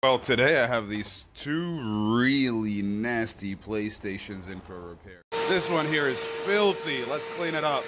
Well, today I have these two really nasty PlayStations in for repair. This one here is filthy. Let's clean it up.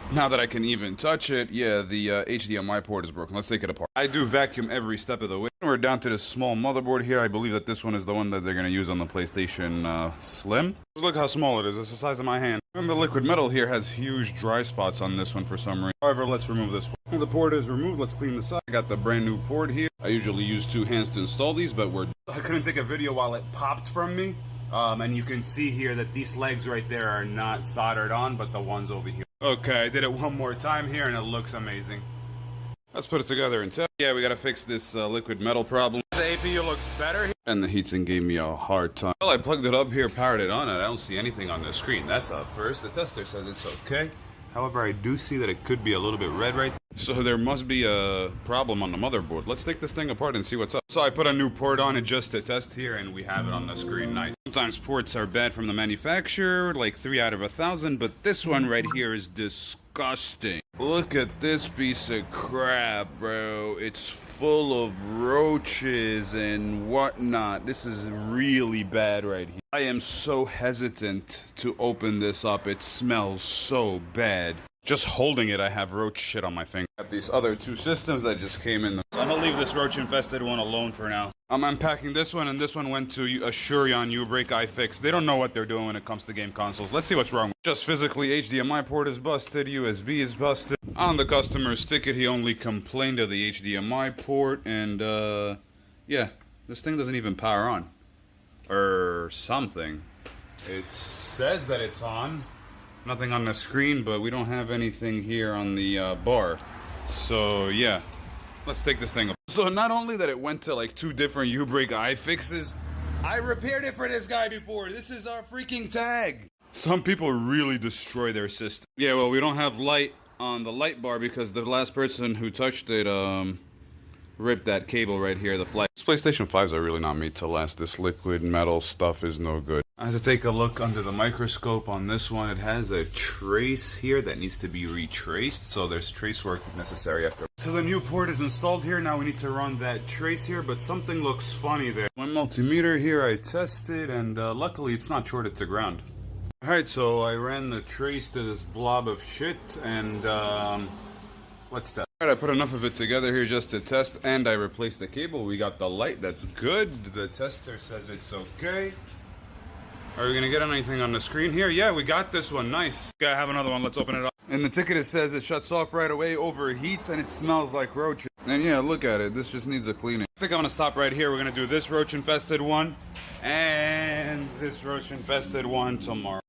Now that I can even touch it, yeah, the HDMI port is broken. Let's take it apart. I do vacuum every step of the way. We're down to this small motherboard here. I believe that this one is the one that they're going to use on the PlayStation Slim. Look how small it is. It's the size of my hand. And the liquid metal here has huge dry spots on this one for some reason. However, let's remove this one. The port is removed. Let's clean this up. I got the brand new port here. I usually use two hands to install these, but I couldn't take a video while it popped from me. And you can see here that these legs right there are not soldered on, but the ones over here. Okay, I did it one more time here and it looks amazing. Let's put it together and test. Yeah, we gotta fix this liquid metal problem. The APU looks better here. And the heatsink gave me a hard time. Well, I plugged it up here, powered it on, and I don't see anything on the screen. That's a first. The tester says it's okay. However, I do see that it could be a little bit red right there. So there must be a problem on the motherboard. Let's take this thing apart and see what's up. So I put a new port on it just to test here, and we have it on the screen. Nice. Sometimes ports are bad from the manufacturer, like 3 out of 1,000, but this one right here is disgusting. Look at this piece of crap, bro. It's full of roaches and whatnot. This is really bad right here. I am so hesitant to open this up. It smells so bad. Just holding it, I have roach shit on my finger. I have these other two systems that just came in. So I'm gonna leave this roach-infested one alone for now. I'm unpacking this one, and this one went to Assurion U-Break iFix. They don't know what they're doing when it comes to game consoles. Let's see what's wrong. Just physically, HDMI port is busted, USB is busted. On the customer's ticket, he only complained of the HDMI port, and yeah, this thing doesn't even power on. Or something. It says that it's on. Nothing on the screen, but we don't have anything here on the bar. So yeah, let's take this thing up. So not only that it went to like 2 different U-Break iFixes, I repaired it for this guy before. This is our freaking tag. Some people really destroy their system. Yeah, well, we don't have light on the light bar because the last person who touched it ripped that cable right here, the flight. These PlayStation 5's are really not made to last. This liquid metal stuff is no good. I had to take a look under the microscope on this one. It has a trace here that needs to be retraced, so there's trace work necessary after. So the new port is installed here. Now we need to run that trace here, but something looks funny there. My multimeter here I tested, and luckily it's not shorted to ground. Alright, so I ran the trace to this blob of shit, and let's test. Alright, I put enough of it together here just to test, and I replaced the cable. We got the light, that's good. The tester says it's okay. Are we gonna get anything on the screen here? Yeah, we got this one, nice. Okay, I have another one, let's open it up. In the ticket it says it shuts off right away, overheats, and it smells like roaches. And yeah, look at it, this just needs a cleaning. I think I'm gonna stop right here. We're gonna do this roach-infested one, and this roach-infested one tomorrow.